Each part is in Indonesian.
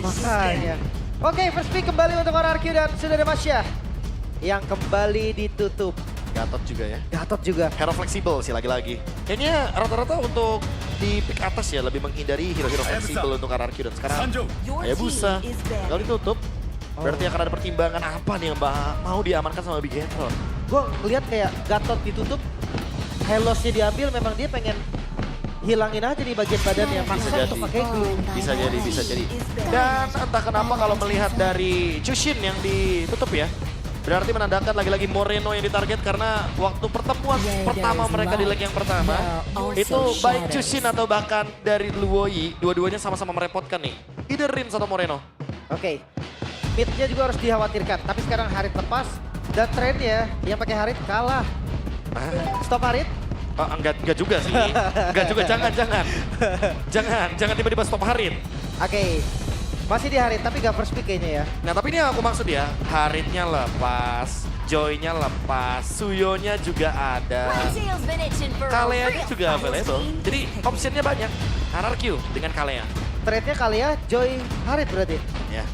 Makanya. Oke, first pick kembali untuk RRQ dan sudah ada Masya yang kembali ditutup. Gatot juga ya. Gatot juga. Hero fleksibel sih lagi-lagi. Kayaknya rata-rata untuk di pick atas ya lebih menghindari hero-hero fleksibel untuk RRQ dan sekarang Hayabusa kalau ditutup. Berarti akan ada pertimbangan apa nih yang mau diamankan sama Bigetron. Gue ngeliat kayak Gatot ditutup, Helosnya diambil, memang dia pengen hilangin aja nih bagian badannya, maksa jadi. untuk pakai glue. Bisa jadi. Dan entah kenapa kalau melihat dari Chushin yang ditutup ya, berarti menandakan lagi-lagi Moreno yang ditarget karena waktu pertemuan pertama mereka di leg yang pertama, itu baik Chushin atau bahkan dari Luoyi, dua-duanya sama-sama merepotkan nih. Either Rins atau Moreno. Oke, midnya juga harus dikhawatirkan, tapi sekarang Harit lepas dan trennya yang pakai Harit kalah. Stop Harit. Enggak juga sih. Enggak juga, jangan. Jangan tiba-tiba stop Harit. Oke, masih di Harit tapi gak first pick kayaknya ya. Nah tapi ini aku maksud ya, Haritnya lepas, Joy-nya lepas, Suyo-nya juga ada, Kalea-nya juga available. Jadi optionnya banyak, RRQ dengan Kalea. Trade-nya Kalea, Joy, Harit berarti. Ya,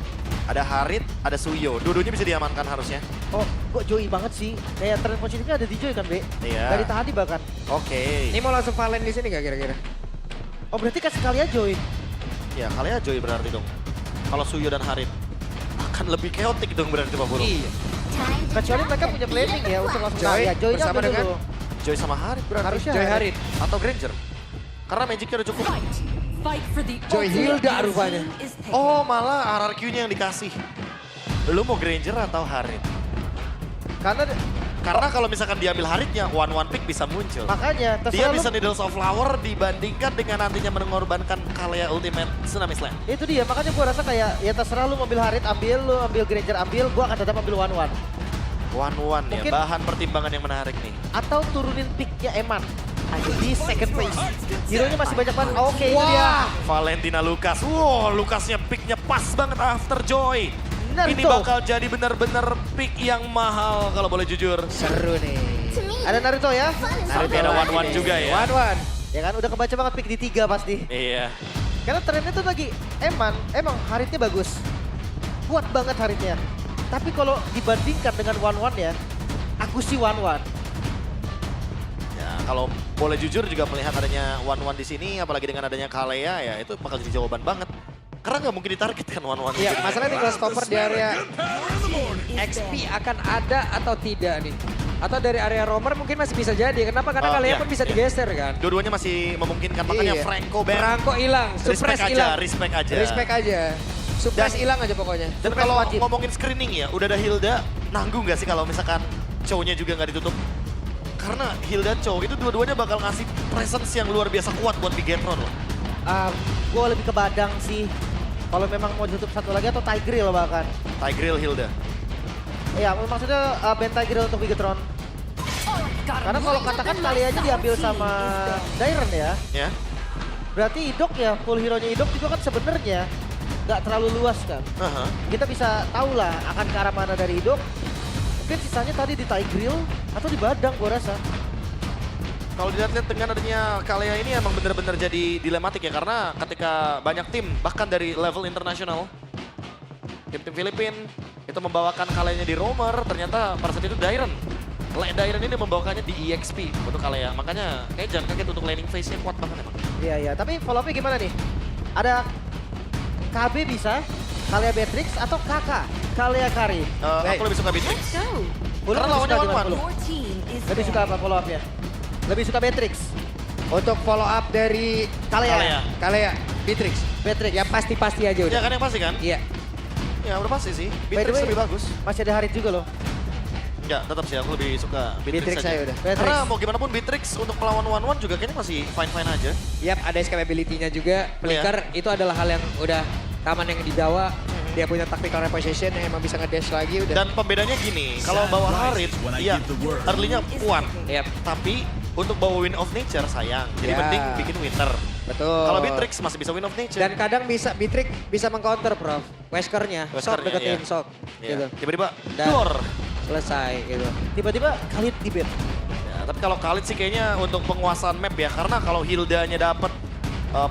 ada Harit, ada Suyo, dua-duanya bisa diamankan harusnya. Oh, kok Joy banget sih? Kayak trend positifnya ada di Joy kan, Be? Iya. Dari tadi bahkan. Oke. Ini mau langsung Valen di sini gak kira-kira? Oh, berarti kasih Kalea Joy. Ya, Kalea Joy berarti dong. Kalau Suyo dan Harit akan lebih chaotic dong berarti Pak Buru. Iya. Kecuali mereka punya planning ya untuk langsung Joy Kalea. Joy-nya bersama ambil dengan dulu. Joy sama Harit berarti. Harusnya Joy Harit. Atau Granger. Karena Magicnya udah cukup. Joy Hilda rupanya. Oh, malah RRQ-nya yang dikasih. Lu mau Granger atau Harit? Karena kalau misalkan diambil Haritnya, one pick bisa muncul. Makanya, Dia terserah bisa lu. Needles of Flower dibandingkan dengan nantinya mengorbankan Kalea Ultimate Tsunami Slam. Itu dia, makanya gue rasa kayak ya terserah lu ambil Harit ambil, lu ambil Granger ambil, gue akan tetap ambil one. One ya, Mungkin- bahan pertimbangan yang menarik nih. Atau turunin picknya Eman di second phase. Hero-nya masih banyak banget. Oke, itu dia. Valentina Lucas. Wow, Lucasnya picknya pas banget after Joy. Naruto. Ini bakal jadi benar-benar pick yang mahal kalau boleh jujur. Seru nih. Ada Naruto ya? Tapi ada one juga ya. One. Ya kan udah kebaca banget pick di 3 pasti. Iya. Karena trennya tuh lagi emang Haritnya bagus. Kuat banget Haritnya. Tapi kalau dibandingkan dengan one ya, aku sih one. Ya, kalau boleh jujur juga melihat adanya one di sini, apalagi dengan adanya Kalea ya itu bakal jadi jawaban banget. Karena nggak mungkin ditarget kan one. Iya, masalahnya kalau stopper di area XP akan ada atau tidak nih? Atau dari area roamer mungkin masih bisa jadi. Kenapa? Karena Kalea iya, pun bisa iya. digeser kan? Dua-duanya masih memungkinkan, makanya Iya. Franco ban. Franco hilang, suppress hilang. Respect aja. Respect aja. Suppress hilang aja pokoknya. Dan Suppress kalau wajib. ngomongin screening ya, udah ada Hilda, nanggung nggak sih kalau misalkan Chow-nya juga nggak ditutup? Karena Hilda Chow itu dua-duanya bakal ngasih presence yang luar biasa kuat buat Bigetron loh. Gue lebih ke Badang sih. Kalau memang mau ditutup satu lagi atau Tigreal bahkan. Tigreal Hilda. Ya maksudnya band Tigreal untuk Bigetron. Karena kalau katakan Kaleanya diambil sama Dairen ya. Ya. Berarti Idok ya, full hero-nya Idok juga kan sebenarnya nggak terlalu luas kan. Aha. Kita bisa tahu lah akan ke arah mana dari Idok. Mungkin sisanya tadi di Tigreal atau di Badang gue rasa. Kalau dilihat-lihat dengan adanya Kalea ini emang bener-bener jadi dilematik ya. Karena ketika banyak tim, bahkan dari level internasional, tim-tim Filipina itu membawakan Kaleanya di roamer, ternyata pada saat itu Dairen ini membawakannya di EXP untuk Kalea. Makanya kayak jangan kaget untuk laning phase-nya kuat banget emang. Iya, tapi follow up-nya gimana nih? Ada KB bisa, Kalea Beatrix atau Kakak, Kalea Kari. Aku lebih suka Beatrix. Bulu Karena lebih lawannya suka gimana, one-one. Bulu? Lebih suka apa follow up-nya? Lebih suka Beatrix, Untuk follow up dari Kalea, Beatrix. Beatrix. Ya pasti-pasti aja Ya udah. kan yang pasti kan? Iya. Ya udah pasti sih. By the Beatrix way, lebih bagus. Masih ada Harit juga loh. Ya tetap sih aku lebih suka Beatrix, Beatrix aja. saya udah. Beatrix. Karena mau gimana pun Beatrix untuk melawan one-one juga kayaknya masih fine-fine aja. Yap, ada escapability-nya juga. Flicker itu adalah hal yang udah common yang dibawa. Dia punya tactical reposition yang emang bisa nge-dash lagi udah. Dan pembedanya gini, kalau bawa Harit, iya early-nya kuat. Yap, Tapi untuk bawa Wind of Nature sayang. Jadi Ya. mending bikin Winter. betul. Kalau Beatrix masih bisa Wind of Nature. Dan kadang Beatrix bisa meng-counter, Prof. Weskernya, sok Weskernya, deketin, iya. sok. Iya. Gitu. Tiba-tiba Dan- door. Selesai gitu. Tiba-tiba Khalid di bed. Ya, tapi kalau Khalid sih kayaknya untuk penguasaan map ya. Karena kalau Hildanya dapat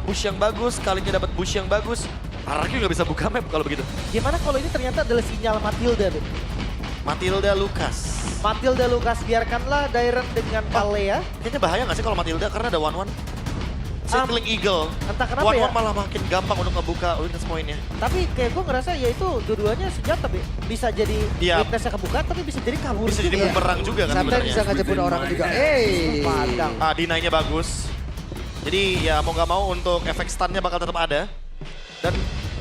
push yang bagus, Khalidnya dapat push yang bagus. RRQ nggak bisa buka map kalau begitu. Gimana kalau ini ternyata adalah sinyal Matilda, Beb? Matilda Lucas. Matilda Lucas, biarkanlah Dairen dengan Kalea. Kayaknya bahaya nggak sih kalau Matilda karena ada 1-1. Circling Eagle. Entah kenapa 1-1 ya. malah makin gampang untuk ngebuka weakness point-nya. Tapi kayak gue ngerasa ya itu dua-duanya senjata, Beb. Bisa jadi Iya. weakness-nya kebuka, tapi bisa jadi kabur. Bisa jadi juga. bumerang juga kan Sampai sebenarnya. bisa ngejebur orang juga. Padang. Deny-nya bagus. Jadi ya mau nggak mau untuk efek stun-nya bakal tetap ada. Dan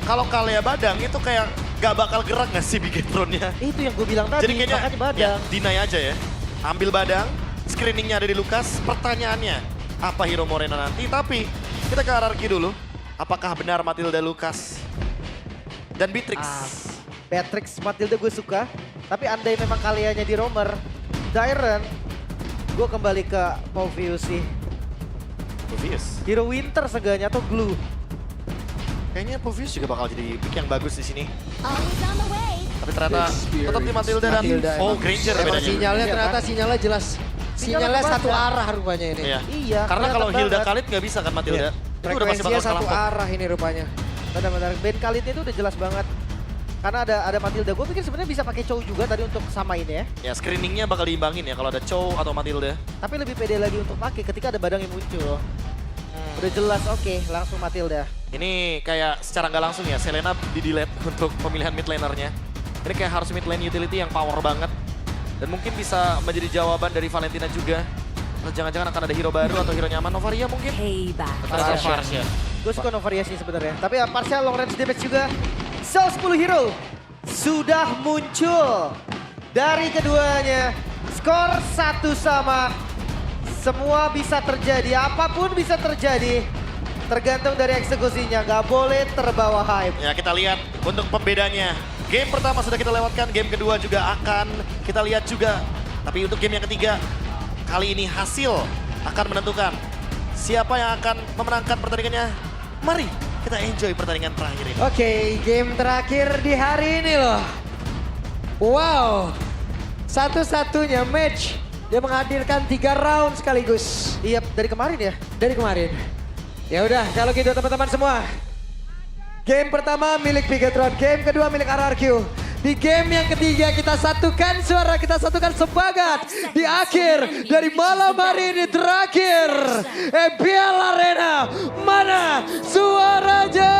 kalau Kalea badang itu kayak gak bakal gerak nggak sih Bigetron-nya? Itu yang gue bilang tadi, Jadi kayaknya makanya badang. ya, deny aja ya. Ambil badang, screeningnya ada di Lucas. Pertanyaannya, apa Hero Morena nanti? Tapi kita ke RRQ dulu. Apakah benar Matilda Lucas dan Beatrix? Beatrix Matilda gue suka, tapi andai memang Kaleanya di roamer, Dairen, gue kembali ke Povius sih. Povius. Hero Winter seenggaknya atau Glue. Kayaknya Povius juga bakal jadi pick yang bagus di sini. Always on the way. Tapi ternyata tetap di Matilda dan Matilda oh emang. Granger Emang bedanya. sinyalnya Iya ternyata kan? sinyalnya jelas. Sinyalnya kebaca. satu arah rupanya ini. Iya. Iya, Karena kalau kelihatan Hilda banget. Khalid nggak bisa kan Matilda. Iya. Itu udah pasti Frekuensinya bakal satu kalah. arah ini rupanya. Benar-benar Ben Khalid itu udah jelas banget. Karena ada Matilda. Gue pikir sebenarnya bisa pakai Chow juga tadi untuk samain ya. Ya screeningnya bakal diimbangin ya kalau ada Chow atau Matilda. Tapi lebih pede lagi untuk pakai ketika ada badang yang muncul. Udah jelas, oke, langsung Matilda. Ini kayak secara nggak langsung ya Selena di-delete untuk pemilihan mid lanernya. Ini kayak harus mid lane utility yang power banget. Dan mungkin bisa menjadi jawaban dari Valentina juga. Atau jangan-jangan akan ada hero baru atau hero nyaman. Novaria mungkin? Payback. Atau Farsia. Gue suka Novaria sih sebenarnya. Tapi ya partial long range damage juga. So 10 hero sudah muncul dari keduanya. Skor 1 sama. Semua bisa terjadi, apapun bisa terjadi. Tergantung dari eksekusinya, gak boleh terbawa hype. Ya kita lihat untuk pembedanya. Game pertama sudah kita lewatkan, game kedua juga akan kita lihat juga. Tapi untuk game yang ketiga, kali ini hasil akan menentukan siapa yang akan memenangkan pertandingannya. Mari kita enjoy pertandingan terakhir ini. Oke, game terakhir di hari ini loh. Wow, satu-satunya match dia menghadirkan 3 round sekaligus Iya, dari kemarin ya. dari kemarin. Ya udah, kalau gitu teman-teman semua. Game pertama milik Bigetron, game kedua milik RRQ. Di game yang ketiga kita satukan suara, kita satukan semangat. Di akhir dari malam hari ini terakhir. EPL Arena, mana suaranya?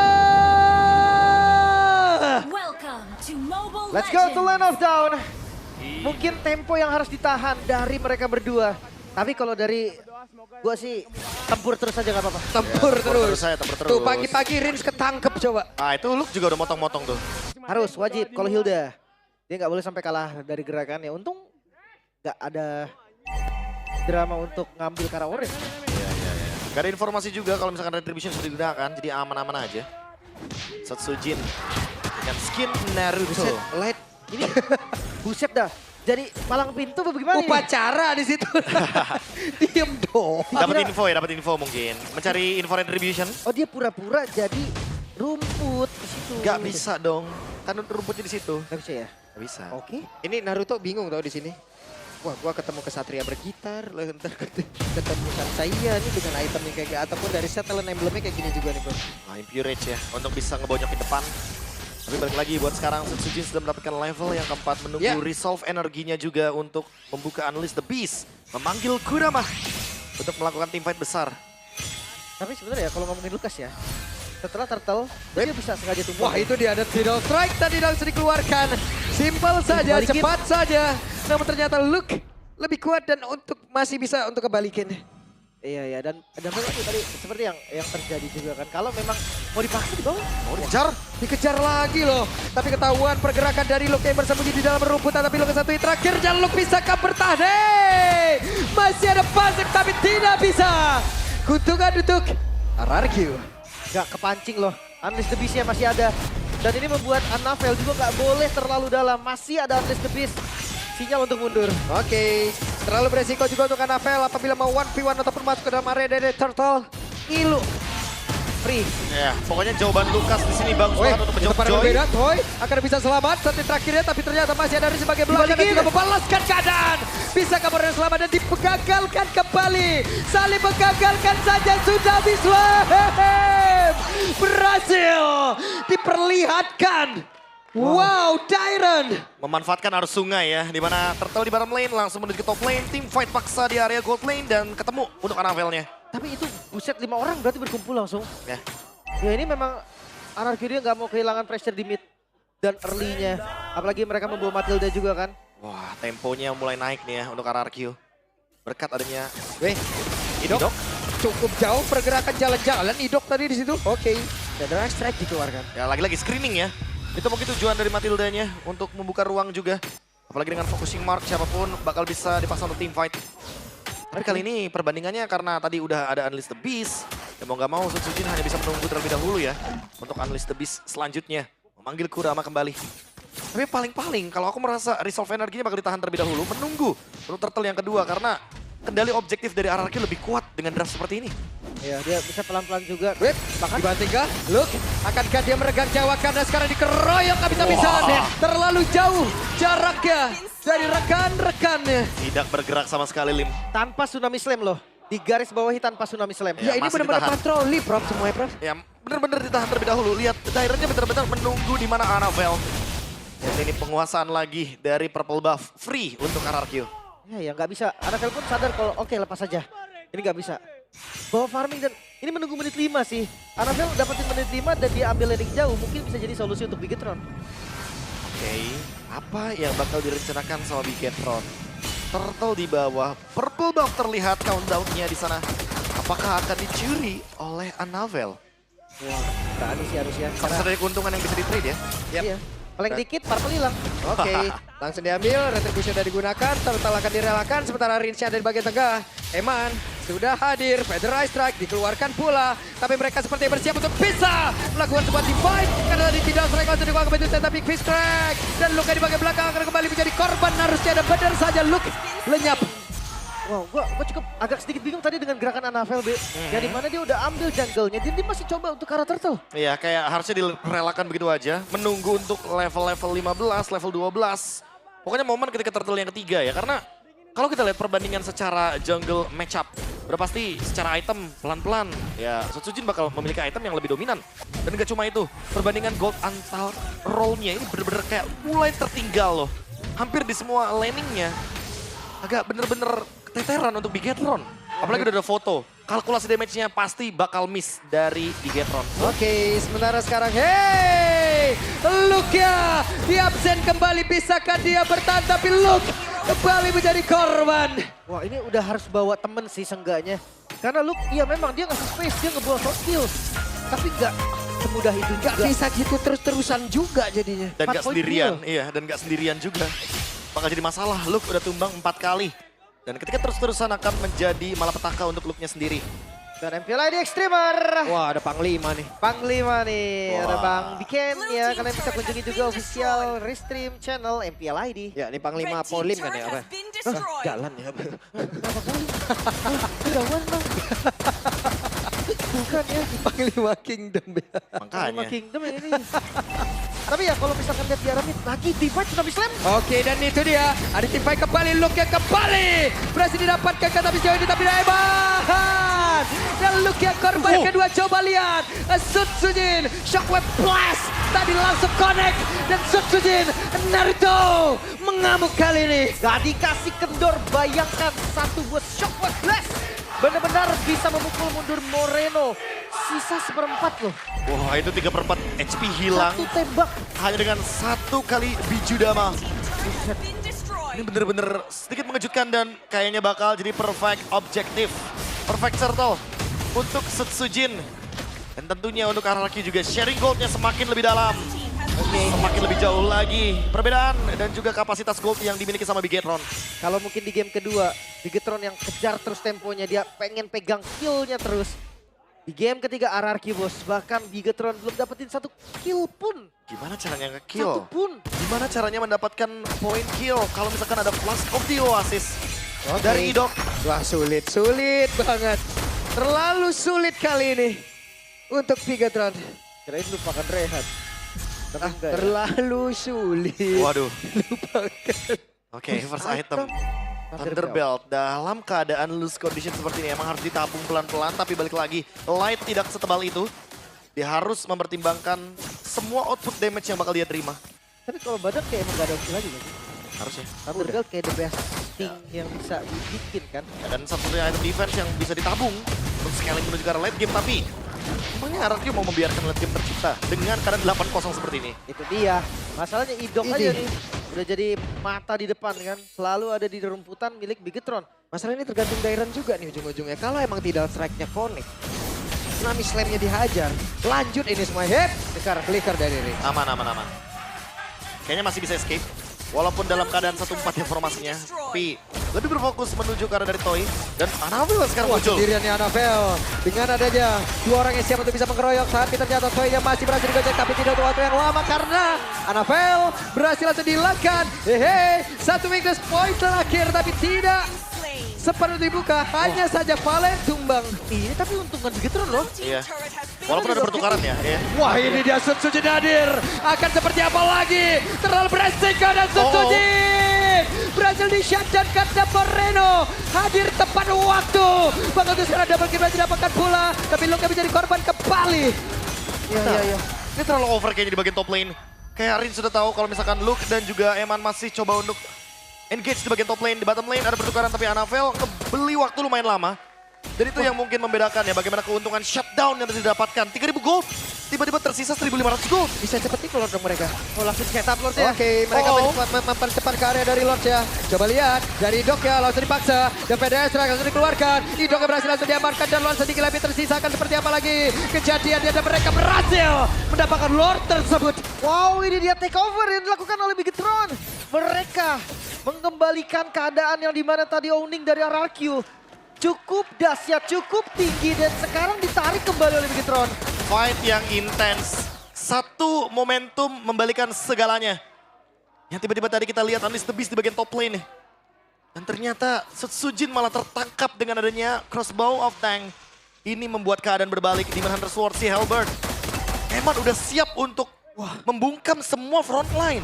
Welcome to Mobile Let's go to Legends. Land of Dawn. Mungkin tempo yang harus ditahan dari mereka berdua. Tapi kalau dari gua sih tempur terus aja gak apa-apa. Tempur terus. Tempur terus. Tuh pagi-pagi Rins ketangkep coba. Itu Luke juga udah motong-motong tuh. Harus, wajib. Kalau Hilda, dia nggak boleh sampai kalah dari gerakannya. Untung nggak ada drama untuk ngambil Kara Orange. Gak ada informasi juga kalau misalkan Retribution sudah digunakan, jadi aman-aman aja. Satsujin dengan skin Naruto. Buset, light. Ini buset dah. Jadi palang pintu apa bagaimana ini? Upacara di situ. Diem dong. Dapat info ya, dapat info mungkin. Mencari info Retribution. Oh dia pura-pura jadi rumput di situ. Gak bisa dong, kan rumputnya di situ. Gak bisa ya? Gak bisa. Oke. Ini Naruto bingung tau di sini. Wah, gua ketemu kesatria bergitar, lah ntar ketemu Sansaya nih dengan item yang kayak gak, ataupun dari set talent emblemnya kayak gini juga nih bro. Nah, Impurage ya, untuk bisa ngebonyok ke depan. Tapi balik lagi buat sekarang Satsujin sudah mendapatkan level yang keempat, menunggu Ya. resolve energinya juga untuk membuka Unleash the Beast. Memanggil Kurama untuk melakukan teamfight besar. Tapi sebenarnya kalau ngomongin Lukas ya, setelah turtle, dia bisa sengaja tumpul. Wah, itu dia ada Tidal Strike tadi langsung dikeluarkan. Simpel saja, Dibalikin. cepat saja. Namun ternyata Luke lebih kuat dan masih bisa untuk kebalikin. Iya, dan memang itu tadi seperti yang terjadi juga kan. Kalau memang mau dipaksa di bawah, Mau dikejar? Dikejar lagi loh. Tapi ketahuan pergerakan dari Luke yang bersembunyi di dalam rumputan. Tapi Luke satu terakhir dan Luke bisakah bertahan? Hey! Masih ada pasif tapi tidak bisa. Kutukan untuk RRQ. nggak kepancing loh. Unleash the Beast-nya masih ada. Dan ini membuat Annabelle juga nggak boleh terlalu dalam. Masih ada Unleash the Beast. Sinyal untuk mundur. Oke, terlalu beresiko juga untuk Annabelle apabila mau 1v1 ataupun masuk ke dalam area dari Turtle. Ngilu. Free. Ya, pokoknya jawaban Lukas di sini bagus Weh, banget untuk itu menjawab pada Joy. berbeda. Toy akan bisa selamat saat terakhirnya, tapi ternyata masih ada dari sebagai belakang dan Dibalikin. juga membalaskan keadaan. Bisa kabur dan selamat dan digagalkan kembali. Saling mengagalkan saja sudah Bislam. Berhasil diperlihatkan. Wow, Dairon. Memanfaatkan arus sungai ya, di mana Turtle di bottom lane langsung menuju ke top lane. Tim fight paksa di area gold lane dan ketemu untuk Anavelnya. Tapi itu buset 5 orang berarti berkumpul langsung. Ya, Ya ini memang RRQ dia nggak mau kehilangan pressure di mid dan early-nya. Apalagi mereka membawa Matilda juga kan. wah temponya mulai naik nih ya untuk RRQ. Berkat adanya Weh, Idok. Cukup jauh pergerakan jalan-jalan Idok tadi di situ. Oke. Dan Drag Strike dikeluarkan. ya lagi-lagi screening ya. Itu mungkin tujuan dari Matildanya untuk membuka ruang juga. Apalagi dengan focusing mark siapapun bakal bisa dipaksa untuk team fight. Tapi kali ini perbandingannya karena tadi udah ada Unleash the Beast. Ya mau nggak mau Sutsujin hanya bisa menunggu terlebih dahulu ya. Untuk Unleash the Beast selanjutnya. Memanggil Kurama kembali. Tapi paling-paling kalau aku merasa Resolve energinya bakal ditahan terlebih dahulu. Menunggu untuk Turtle yang kedua karena kendali objektif dari RRQ lebih kuat dengan draft seperti ini. Ya dia bisa pelan-pelan juga. Wait, Bahkan dibantingkah? Look, akankah dia meregang nyawa karena sekarang dikeroyok habis-habisan. Terlalu jauh jaraknya dari rekan-rekannya. Tidak bergerak sama sekali Lim. tanpa tsunami slam loh. Di garis bawahi tanpa tsunami slam. Ya, Ya, ini masih benar-benar ditahan. patroli, Prof, semuanya, Prof. Ya benar-benar ditahan terlebih dahulu. Lihat Daironnya benar-benar menunggu di mana Anavel. Dan ini penguasaan lagi dari purple buff free untuk RRQ. Ya nggak bisa. Anavel pun sadar kalau oke lepas saja. Ini nggak bisa. Bawa farming dan ini menunggu menit 5 sih. Anavel dapetin menit 5 dan dia ambil landing jauh. Mungkin bisa jadi solusi untuk Bigetron. Oke, apa yang bakal direncanakan sama Bigetron? Turtle di bawah, purple buff terlihat countdown-nya di sana. Apakah akan dicuri oleh Anavel? Wah, berani sih harusnya. Harus ada keuntungan yang bisa di-trade ya. Iya. Paling dikit purple hilang. Oke, langsung diambil, retribution sudah digunakan, Turtle akan direlakan, sementara Rinsha ada di bagian tengah. Eman sudah hadir, Federal Strike dikeluarkan pula, tapi mereka seperti bersiap untuk bisa melakukan sebuah divide, karena tadi tidak strike langsung dikeluarkan begitu, tapi Big Fish Crack, dan Luke di bagian belakang akan kembali menjadi korban, harusnya ada benar saja Luke lenyap. Wow, gua cukup agak sedikit bingung tadi dengan gerakan Anavel, B. Yang dimana dia udah ambil jungle-nya, dia masih coba untuk ke arah Turtle. Iya, kayak harusnya direlakan begitu aja. Menunggu untuk level-level 15, level 12. Pokoknya momen ketika Turtle yang ketiga ya. Karena kalau kita lihat perbandingan secara jungle matchup, udah pasti secara item pelan-pelan. Ya, Sutsujin bakal memiliki item yang lebih dominan. Dan gak cuma itu, perbandingan gold antar role-nya ini bener-bener kayak mulai tertinggal loh. Hampir di semua laningnya. Agak bener-bener keteteran untuk Bigetron. Apalagi udah ada foto. Kalkulasi damage-nya pasti bakal miss dari Bigetron. Oke, sementara sekarang, hey, Luke ya, di absen kembali, bisakah dia bertahan, tapi Luke kembali menjadi korban. Wah, ini udah harus bawa temen sih seenggaknya. Karena Luke, iya memang dia ngasih space, dia ngebawa short kill. Tapi nggak semudah itu Gak juga. bisa gitu terus-terusan juga jadinya. Dan 4 gak point sendirian, kill. iya, dan gak sendirian juga. Bakal jadi masalah, Luke udah tumbang 4 kali. Dan ketika terus-terusan akan menjadi malapetaka untuk Luke-nya sendiri. Dan MPL ID Extremer. Wah, ada Panglima nih. Panglima nih, ada Wah. Bang Biken ya. Kalian bisa kunjungi juga official restream channel MPL ID. Ya, ini Panglima Polim kan ya, apa? Jalan ya. Kirawan Bang. Bukan ya, Panglima Kingdom ya. Makanya. Panglima Kingdom yang ini. Tapi ya kalau misalkan lihat di arah mid, lagi divide sudah Slam. Oke, dan itu dia. Ada tim fight kembali, Luke yang kembali. Berhasil didapatkan ke tapi sejauh ini, tapi Eman. Dan Luke yang korban kedua, coba lihat. Sutsujin, Shockwave Blast. Tadi langsung connect. Dan Sutsujin, Naruto mengamuk kali ini. Gak dikasih kendor, bayangkan satu buat Shockwave Blast. Benar-benar bisa memukul mundur Moreno. Sisa seperempat loh. Wah, itu 3/4 HP hilang. Satu tembak. Hanya dengan 1 kali biju dama. Ini bener-bener sedikit mengejutkan dan kayaknya bakal jadi perfect objektif. Perfect circle untuk Sutsujin. Dan tentunya untuk RRQ juga sharing goldnya semakin lebih dalam. Semakin lebih jauh lagi perbedaan dan juga kapasitas gold yang dimiliki sama Bigetron. Kalau mungkin di game kedua, Bigetron yang kejar terus temponya, dia pengen pegang kill-nya terus. Di game ketiga RRQ bos, bahkan Bigetron belum dapetin 1 kill pun. Gimana caranya Satu nge-kill? pun. Gimana caranya mendapatkan point kill kalau misalkan ada Flash of the Oasis dari Idok? Wah, sulit banget. Terlalu sulit kali ini untuk Bigatron. Kirain lupakan Rehat. Tapi enggak ya. Terlalu sulit. Waduh. Lupakan. Oke, first item. Thunderbelt dalam keadaan loose condition seperti ini emang harus ditabung pelan-pelan, tapi balik lagi Light tidak setebal itu. Dia harus mempertimbangkan semua output damage yang bakal dia terima. Tapi kalau badan kayak emang gak ada opsi lagi kan? Harusnya. Thunderbelt kayak the best thing yang bisa dibikin kan. Ya, dan satu-satunya item defense yang bisa ditabung untuk scaling menuju ke arah late game, tapi emangnya RRQ mau membiarkan late game tercipta dengan keadaan 8-0 seperti ini? Itu dia. Masalahnya Idok Ini. aja nih. Udah jadi mata di depan kan. Selalu ada di rumputan milik Bigatron. Masalah ini tergantung Dairon juga nih ujung-ujungnya. Kalau emang tidak strike-nya connect, Tsunami Slam-nya dihajar. Lanjut ini semua hit. Flicker dari Rick. Aman. Kayaknya masih bisa escape. Walaupun dalam keadaan 1-4 informasinya. Tapi lebih berfokus menuju ke arah dari Toy. Dan Anavil sekarang Wah, muncul. sendirian nih Anabel. Dengan adanya dua orang yang siap untuk bisa mengeroyok. Tapi ternyata Toy yang masih berhasil digocek. Tapi tidak untuk waktu yang lama karena Anabel berhasil langsung dihilangkan. Hehe, satu weakness point terakhir tapi tidak separuh dibuka. Hanya saja Valen tumbang. Ini tapi untungan Bigatron loh. Iya. Walaupun ada pertukaran ya. Wah, ini dia Sunsuji hadir. Akan seperti apa lagi? Terlalu beresiko dan Sunsuji berhasil di-shutdown karena Moreno hadir tepat waktu. Bakal itu sekarang double kill berhasil didapatkan pula. Tapi Luke bisa dikorban kembali. Iya. Ini terlalu over kayaknya di bagian top lane. Kayak Arin sudah tahu kalau misalkan Luke dan juga Eman masih coba untuk engage di bagian top lane. Di bottom lane ada pertukaran tapi Anavil ngebeli waktu lumayan lama. Dan itu yang mungkin membedakan ya bagaimana keuntungan shutdown yang didapatkan. 3.000 gold, tiba-tiba tersisa 1.500 gold. Bisa seperti Lord dong mereka. Oh langsung set up Lord ya. Oke, mereka mempercepat ke area dari Lord ya. Coba lihat, dari Idok ya langsung dipaksa. Dan PDS langsung dikeluarkan. Idok yang berhasil langsung diamankan dan Lord sedikit lebih tersisa akan seperti apa lagi. Kejadiannya dan mereka berhasil mendapatkan Lord tersebut. Wow, ini dia takeover yang dilakukan oleh Bigatron. Mereka mengembalikan keadaan yang dimana tadi owning dari RRQ. Cukup dahsyat, cukup tinggi dan sekarang ditarik kembali oleh Bigatron. Fight yang intens. Satu momentum membalikan segalanya. Yang tiba-tiba tadi kita lihat Unleash the Beast di bagian top lane. Dan ternyata Sujin malah tertangkap dengan adanya Crossbow of Tank. Ini membuat keadaan berbalik. Demon Hunter Sword si Halberd. Eman udah siap untuk membungkam semua front line.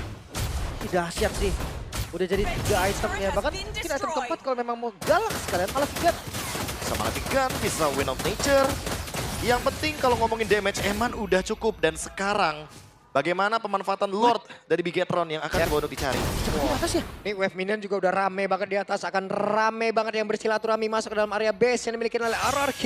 Ini dahsyat sih. Udah jadi 3 item ya. Bahkan mungkin item keempat kalau memang mau galak sekalian malah 3. Sama Gun, bisa Wind of Nature. Yang penting kalau ngomongin damage, Eman udah cukup. Dan sekarang, bagaimana pemanfaatan Lord dari Bigatron yang akan dibawa untuk dicari. Cepet di atas ya. Nih wave minion juga udah rame banget di atas. Akan rame banget yang bersilaturahmi masuk ke dalam area base yang dimiliki oleh RRQ.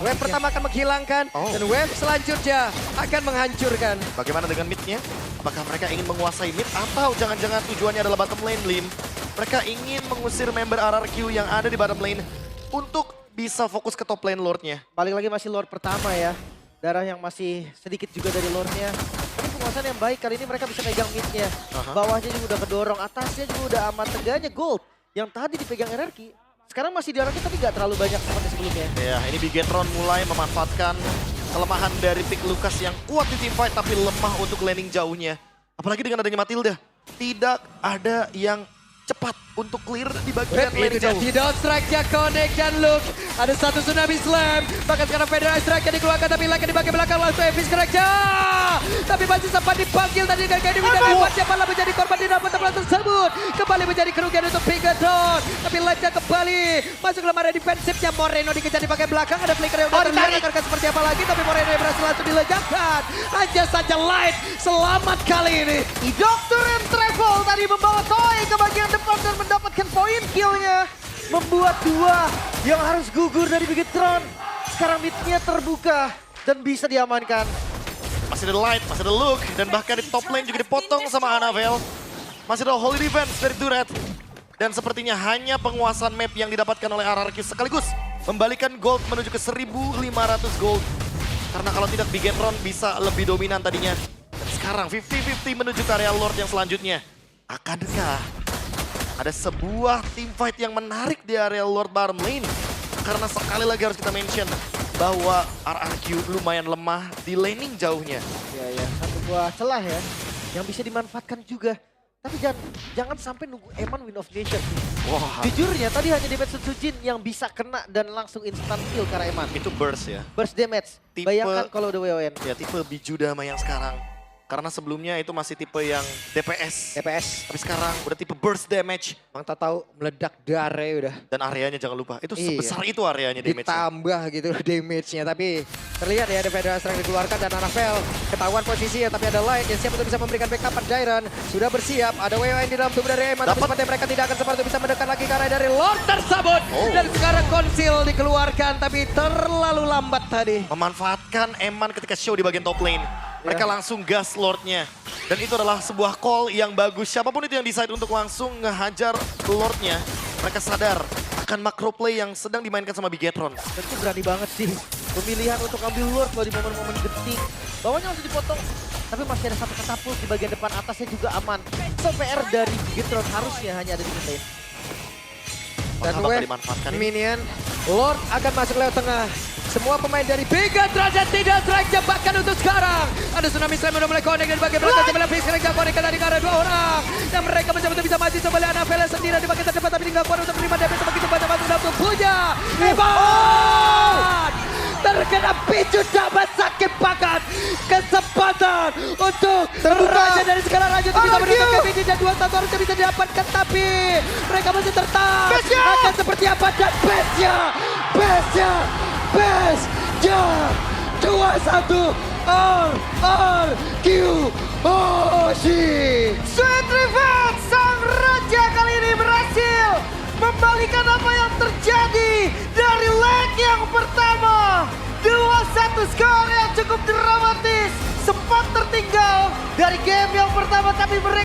Wave pertama akan menghilangkan. Dan wave selanjutnya akan menghancurkan. Bagaimana dengan mid-nya? Apakah mereka ingin menguasai mid atau jangan-jangan tujuannya adalah bottom lane, Lim? Mereka ingin mengusir member RRQ yang ada di bottom lane untuk bisa fokus ke top lane Lord-nya. Balik lagi masih Lord pertama ya. Darah yang masih sedikit juga dari Lord-nya. Tapi penguasaan yang baik kali ini mereka bisa pegang mid-nya. Bawahnya juga udah kedorong, atasnya juga udah aman teganya gold. Yang tadi dipegang RRQ. Sekarang masih di RRQ tapi gak terlalu banyak seperti sebelumnya. Ya, ini Bigatron mulai memanfaatkan kelemahan dari Pick Lucas yang kuat di teamfight tapi lemah untuk landing jauhnya. Apalagi dengan adanya Matilda. Tidak ada yang cepat untuk clear di bagian landing Itu dia jauh. tidak strike-nya connect dan Luke. Ada satu Tsunami Slam. Bahkan sekarang Federal strike-nya dikeluarkan tapi lagi di bagian belakang langsung Evis correct-nya. Tapi masih sempat dipanggil tadi dan kayak ini malah menjadi korban di dalam tempat tersebut. Kembali menjadi kerugian untuk Bigatron. Tapi light-nya kembali. Masuk ke dalam area defensifnya. Moreno dikejar di bagian belakang. Ada flicker yang udah terlihat akan seperti apa lagi. Tapi Moreno yang berhasil langsung dilejakkan. Hanya saja light selamat kali ini. Idok turun travel tadi membawa Toy ke bagian depan dan mendapatkan poin kill-nya. Membuat 2 yang harus gugur dari Bigatron. Sekarang mid-nya terbuka dan bisa diamankan. Masih ada Light, masih ada Luke, dan bahkan di top lane juga dipotong sama Anavil. Masih ada Holy Defense dari Turret. Dan sepertinya hanya penguasaan map yang didapatkan oleh RRQ sekaligus membalikan gold menuju ke 1.500 gold. Karena kalau tidak Bigatron bisa lebih dominan tadinya. Dan sekarang 50-50 menuju ke area Lord yang selanjutnya. Akankah ada sebuah teamfight yang menarik di area Lord bottom lane? Karena sekali lagi harus kita mention bahwa RRQ lumayan lemah di laning jauhnya. Ya, satu buah celah ya yang bisa dimanfaatkan juga. Tapi jangan sampai nunggu Eman win of nation. Wah, Jujurnya tadi hanya damage Sutsujin yang bisa kena dan langsung instant kill karena Eman. itu burst ya. Burst damage. Tipe- Bayangkan kalau udah WON. Ya tipe Bijuda sama yang sekarang. Karena sebelumnya itu masih tipe yang DPS. DPS. Tapi sekarang udah tipe burst damage. Mang tahu meledak dare udah. Dan areanya jangan lupa, itu Iya. sebesar itu areanya damage. Ditambah gitu damage-nya. Tapi terlihat ya ada Federal Strike dikeluarkan dan Anafel ketahuan posisinya. Tapi ada Light yang siap untuk bisa memberikan backup. Jiren sudah bersiap. Ada WON di dalam tubuh dari Eman. Tapi Dapat. sepertinya mereka tidak akan sempat untuk bisa mendekat lagi karena dari Lord tersebut. Oh. Dan sekarang Konsil dikeluarkan tapi terlalu lambat tadi. Memanfaatkan Eman ketika show di bagian top lane. Mereka langsung gas Lordnya. Dan itu adalah sebuah call yang bagus. Siapapun itu yang decide untuk langsung ngehajar Lordnya. Mereka sadar akan macro play yang sedang dimainkan sama Bigetron. Tentu berani banget sih. Pemilihan untuk ambil Lord kalau di momen-momen genting. Bawahnya langsung dipotong. Tapi masih ada satu katapult di bagian depan atasnya juga aman. So PR dari Bigetron harusnya hanya ada di mid lane. Dan Bakal wave dimanfaatkan ini. minion, Lord akan masuk lewat tengah. Semua pemain dari Bigetron dan tidak strike bahkan untuk sekarang. Ada Tsunami Slam udah mulai connect dan bagian belakang sebelah Fix sekarang gak connect tadi karena 2 orang. Dan mereka mencoba untuk bisa maju sebelah Anafel sendiri di bagian terdepan tapi tinggal kuat untuk menerima damage sebegitu banyak dalam tubuhnya. Evan! Terkena picu dapat sakit banget. Kesempatan untuk Raja dari sekarang Raja untuk bisa menutup KPD dan 2-1 harusnya bisa didapatkan tapi mereka masih tertahan. Akan seperti apa dan Bestnya 2-1 RRQ Hoshi. Sweet Revenge, sang raja kali ini berhasil membalikan apa yang terjadi dari leg yang pertama. 2-1 skor yang cukup dramatis. Sempat tertinggal dari game yang pertama tapi mereka